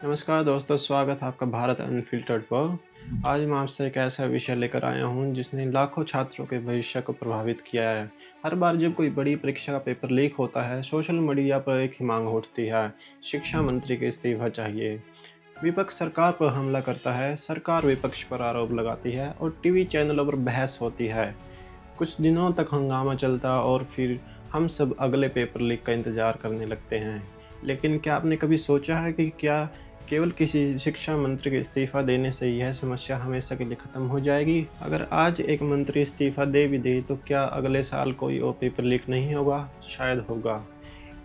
नमस्कार दोस्तों, स्वागत है आपका भारत अनफिल्टर्ड पर। आज मैं आपसे एक ऐसा विषय लेकर आया हूँ जिसने लाखों छात्रों के भविष्य को प्रभावित किया है। हर बार जब कोई बड़ी परीक्षा का पेपर लीक होता है, सोशल मीडिया पर एक ही मांग उठती है, शिक्षा मंत्री के इस्तीफा चाहिए। विपक्ष सरकार पर हमला करता है, सरकार विपक्ष पर आरोप लगाती है और टीवी चैनलों पर बहस होती है। कुछ दिनों तक हंगामा चलता और फिर हम सब अगले पेपर लीक का इंतज़ार करने लगते हैं। लेकिन क्या आपने कभी सोचा है कि क्या केवल किसी शिक्षा मंत्री के इस्तीफ़ा देने से यह समस्या हमेशा के लिए ख़त्म हो जाएगी? अगर आज एक मंत्री इस्तीफ़ा दे भी दे, तो क्या अगले साल कोई और पेपर लीक नहीं होगा? शायद होगा,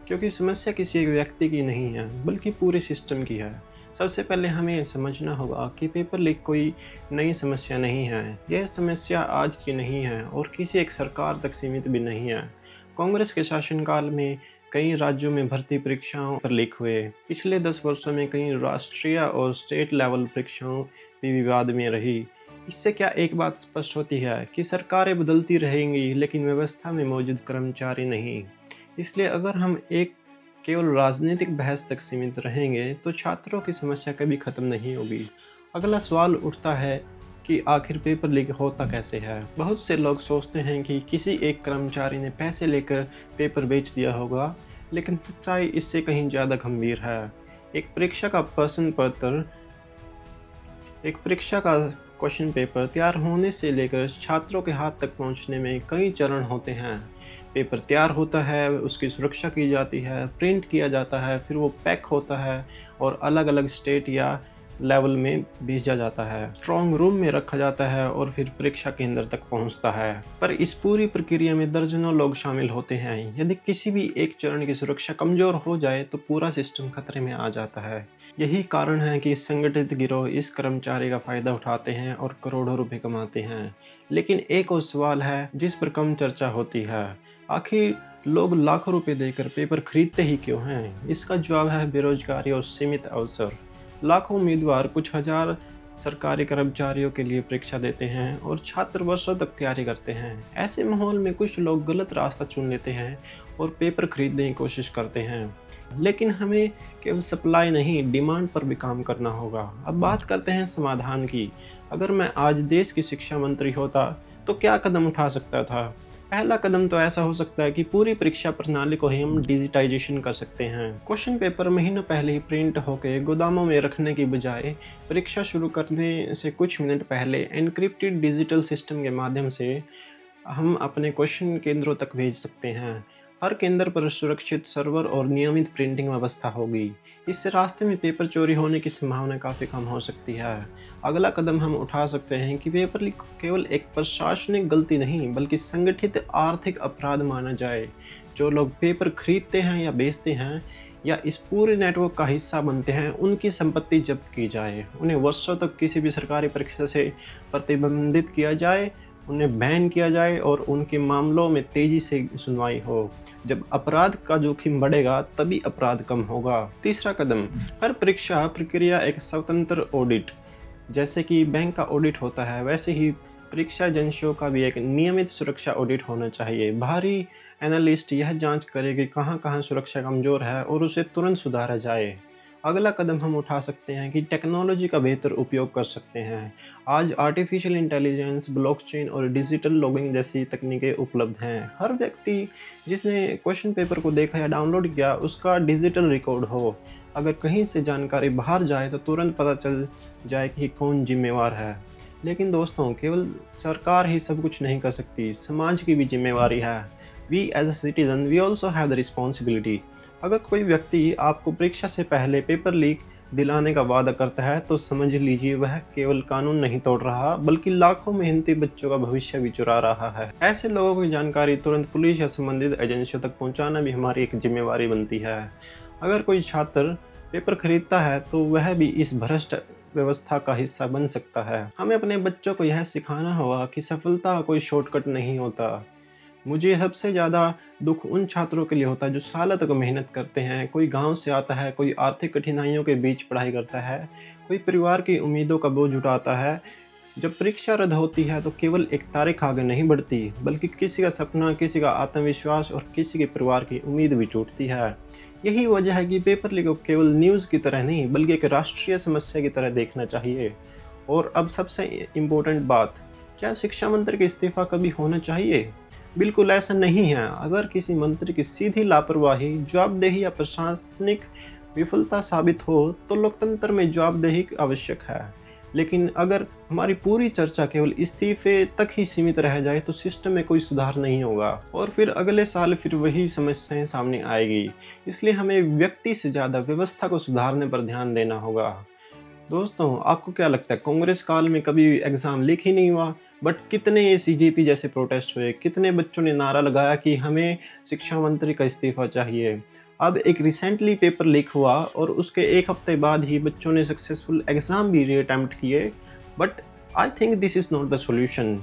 क्योंकि समस्या किसी एक व्यक्ति की नहीं है, बल्कि पूरे सिस्टम की है। सबसे पहले हमें यह समझना होगा कि पेपर लीक कोई नई समस्या नहीं है। यह समस्या आज की नहीं है और किसी एक सरकार तक सीमित भी नहीं है। कांग्रेस के शासनकाल में कई राज्यों में भर्ती परीक्षाओं पर लीक हुए। पिछले 10 वर्षों में कई राष्ट्रीय और स्टेट लेवल परीक्षाओं भी विवाद में रही। इससे क्या एक बात स्पष्ट होती है कि सरकारें बदलती रहेंगी, लेकिन व्यवस्था में मौजूद कर्मचारी नहीं। इसलिए अगर हम एक केवल राजनीतिक बहस तक सीमित रहेंगे, तो छात्रों की समस्या कभी खत्म नहीं होगी। अगला सवाल उठता है कि आखिर पेपर लीक होता कैसे है। बहुत से लोग सोचते हैं कि किसी एक कर्मचारी ने पैसे लेकर पेपर बेच दिया होगा, लेकिन सच्चाई इससे कहीं ज़्यादा गंभीर है। एक परीक्षा का प्रश्न पत्र एक परीक्षा का क्वेश्चन पेपर तैयार होने से लेकर छात्रों के हाथ तक पहुंचने में कई चरण होते हैं। पेपर तैयार होता है, उसकी सुरक्षा की जाती है, प्रिंट किया जाता है, फिर वो पैक होता है और अलग-अलग स्टेट या लेवल में भेजा जाता है। स्ट्रॉन्ग रूम में रखा जाता है और फिर परीक्षा केंद्र तक पहुंचता है। पर इस पूरी प्रक्रिया में दर्जनों लोग शामिल होते हैं। यदि किसी भी एक चरण की सुरक्षा कमजोर हो जाए, तो पूरा सिस्टम खतरे में आ जाता है। यही कारण है कि संगठित गिरोह इस कर्मचारी का फायदा उठाते हैं और करोड़ों रुपए कमाते हैं। लेकिन एक और सवाल है जिस पर कम चर्चा होती है, आखिर लोग लाखों रुपए देकर पेपर खरीदते ही क्यों हैं? इसका जवाब है बेरोजगारी और सीमित अवसर। लाखों उम्मीदवार कुछ हजार सरकारी कर्मचारियों के लिए परीक्षा देते हैं और छात्र वर्षों तक तैयारी करते हैं। ऐसे माहौल में कुछ लोग गलत रास्ता चुन लेते हैं और पेपर खरीदने की कोशिश करते हैं। लेकिन हमें केवल सप्लाई नहीं, डिमांड पर भी काम करना होगा। अब बात करते हैं समाधान की। अगर मैं आज देश की शिक्षा मंत्री होता, तो क्या कदम उठा सकता था? पहला कदम तो ऐसा हो सकता है कि पूरी परीक्षा प्रणाली को ही हम डिजिटाइजेशन कर सकते हैं। क्वेश्चन पेपर महीनों पहले ही प्रिंट होकर गोदामों में रखने की बजाय परीक्षा शुरू करने से कुछ मिनट पहले एन्क्रिप्टेड डिजिटल सिस्टम के माध्यम से हम अपने क्वेश्चन केंद्रों तक भेज सकते हैं। हर केंद्र पर सुरक्षित सर्वर और नियमित प्रिंटिंग व्यवस्था होगी। इससे रास्ते में पेपर चोरी होने की संभावना काफ़ी कम हो सकती है। अगला कदम हम उठा सकते हैं कि पेपर लीक केवल एक प्रशासनिक गलती नहीं, बल्कि संगठित आर्थिक अपराध माना जाए। जो लोग पेपर खरीदते हैं या बेचते हैं या इस पूरे नेटवर्क का हिस्सा बनते हैं, उनकी संपत्ति जब्त की जाए। उन्हें वर्षों तक किसी भी सरकारी परीक्षा से प्रतिबंधित किया जाए, उन्हें बैन किया जाए और उनके मामलों में तेज़ी से सुनवाई हो। जब अपराध का जोखिम बढ़ेगा, तभी अपराध कम होगा। तीसरा कदम, हर परीक्षा प्रक्रिया एक स्वतंत्र ऑडिट, जैसे कि बैंक का ऑडिट होता है, वैसे ही परीक्षा एजेंसियों का भी एक नियमित सुरक्षा ऑडिट होना चाहिए। बाहरी एनालिस्ट यह जांच करे कि कहाँ-कहाँ सुरक्षा कमज़ोर है और उसे तुरंत सुधारा जाए। अगला कदम हम उठा सकते हैं कि टेक्नोलॉजी का बेहतर उपयोग कर सकते हैं। आज आर्टिफिशियल इंटेलिजेंस, ब्लॉकचेन और डिजिटल लॉगिंग जैसी तकनीकें उपलब्ध हैं। हर व्यक्ति जिसने क्वेश्चन पेपर को देखा या डाउनलोड किया, उसका डिजिटल रिकॉर्ड हो। अगर कहीं से जानकारी बाहर जाए, तो तुरंत पता चल जाए कि कौन जिम्मेवार है। लेकिन दोस्तों, केवल सरकार ही सब कुछ नहीं कर सकती, समाज की भी जिम्मेवारी है। We as a citizen, we also have the responsibility. अगर कोई व्यक्ति आपको परीक्षा से पहले पेपर लीक दिलाने का वादा करता है, तो समझ लीजिए वह केवल कानून नहीं तोड़ रहा, बल्कि लाखों मेहनती बच्चों का भविष्य भी चुरा रहा है। ऐसे लोगों की जानकारी तुरंत पुलिस या संबंधित एजेंसियों तक पहुंचाना भी हमारी एक जिम्मेवारी बनती है। अगर कोई छात्र पेपर खरीदता है, तो वह भी इस भ्रष्ट व्यवस्था का हिस्सा बन सकता है। हमें अपने बच्चों को यह सिखाना होगा कि सफलता कोई शॉर्टकट नहीं होता। मुझे सबसे ज़्यादा दुख उन छात्रों के लिए होता है जो सालों तक मेहनत करते हैं। कोई गांव से आता है, कोई आर्थिक कठिनाइयों के बीच पढ़ाई करता है, कोई परिवार की उम्मीदों का बोझ उठाता है। जब परीक्षा रद्द होती है, तो केवल एक तारीख आगे नहीं बढ़ती, बल्कि किसी का सपना, किसी का आत्मविश्वास और किसी के परिवार की उम्मीद भी टूटती है। यही वजह है कि पेपर लीक को केवल न्यूज़ की तरह नहीं बल्कि एक राष्ट्रीय समस्या की तरह देखना चाहिए। और अब सबसे इम्पोर्टेंट बात, क्या शिक्षा मंत्री का इस्तीफा कभी होना चाहिए? बिल्कुल ऐसा नहीं है। अगर किसी मंत्री की सीधी लापरवाही, जवाबदेही या प्रशासनिक विफलता साबित हो तो लोकतंत्र में जवाबदेही आवश्यक है। लेकिन अगर हमारी पूरी चर्चा केवल इस्तीफे तक ही सीमित रह जाए तो सिस्टम में कोई सुधार नहीं होगा और फिर अगले साल फिर वही समस्याएं सामने आएगी। इसलिए हमें व्यक्ति से ज़्यादा व्यवस्था को सुधारने पर ध्यान देना होगा। दोस्तों, आपको क्या लगता है, कांग्रेस काल में कभी एग्ज़ाम लीक ही नहीं हुआ, बट कितने सीजेपी जैसे प्रोटेस्ट हुए, कितने बच्चों ने नारा लगाया कि हमें शिक्षा मंत्री का इस्तीफा चाहिए। अब एक रिसेंटली पेपर लीक हुआ और उसके 1 हफ्ते बाद ही बच्चों ने सक्सेसफुल एग्ज़ाम भी रीअटेम्प्ट किए। But I think this is not the solution.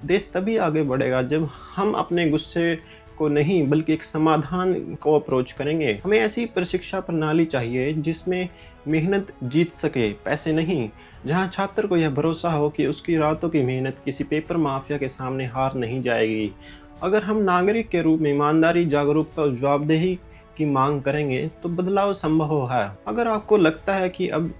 देश तभी आगे बढ़ेगा जब हम अपने गुस्से को नहीं बल्कि एक समाधान को अप्रोच करेंगे। हमें ऐसी प्रशिक्षा प्रणाली चाहिए जिसमें मेहनत जीत सके, पैसे नहीं। जहां छात्र को यह भरोसा हो कि उसकी रातों की मेहनत किसी पेपर माफिया के सामने हार नहीं जाएगी। अगर हम नागरिक के रूप में ईमानदारी, जागरूकता और जवाबदेही की मांग करेंगे तो बदलाव संभव है। अगर आपको लगता है कि अब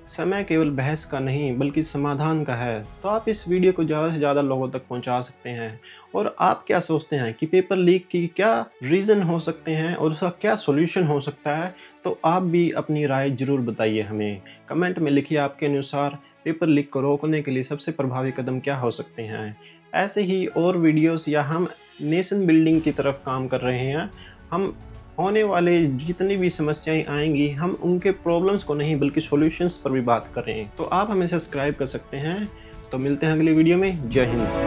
समय केवल बहस का नहीं बल्कि समाधान का है तो आप इस वीडियो को ज़्यादा से ज़्यादा लोगों तक पहुंचा सकते हैं। और आप क्या सोचते हैं कि पेपर लीक की क्या रीज़न हो सकते हैं और उसका क्या सॉल्यूशन हो सकता है? तो आप भी अपनी राय ज़रूर बताइए हमें। कमेंट में लिखिए आपके अनुसार पेपर लीक को रोकने के लिए सबसे प्रभावी कदम क्या हो सकते हैं। ऐसे ही और वीडियोस या हम नेशन बिल्डिंग की तरफ काम कर रहे हैं। हम होने वाले जितनी भी समस्याएं आएंगी हम उनके प्रॉब्लम्स को नहीं बल्कि सॉल्यूशंस पर भी बात कर रहे हैं। तो आप हमें सब्सक्राइब कर सकते हैं। तो मिलते हैं अगली वीडियो में। जय हिंद।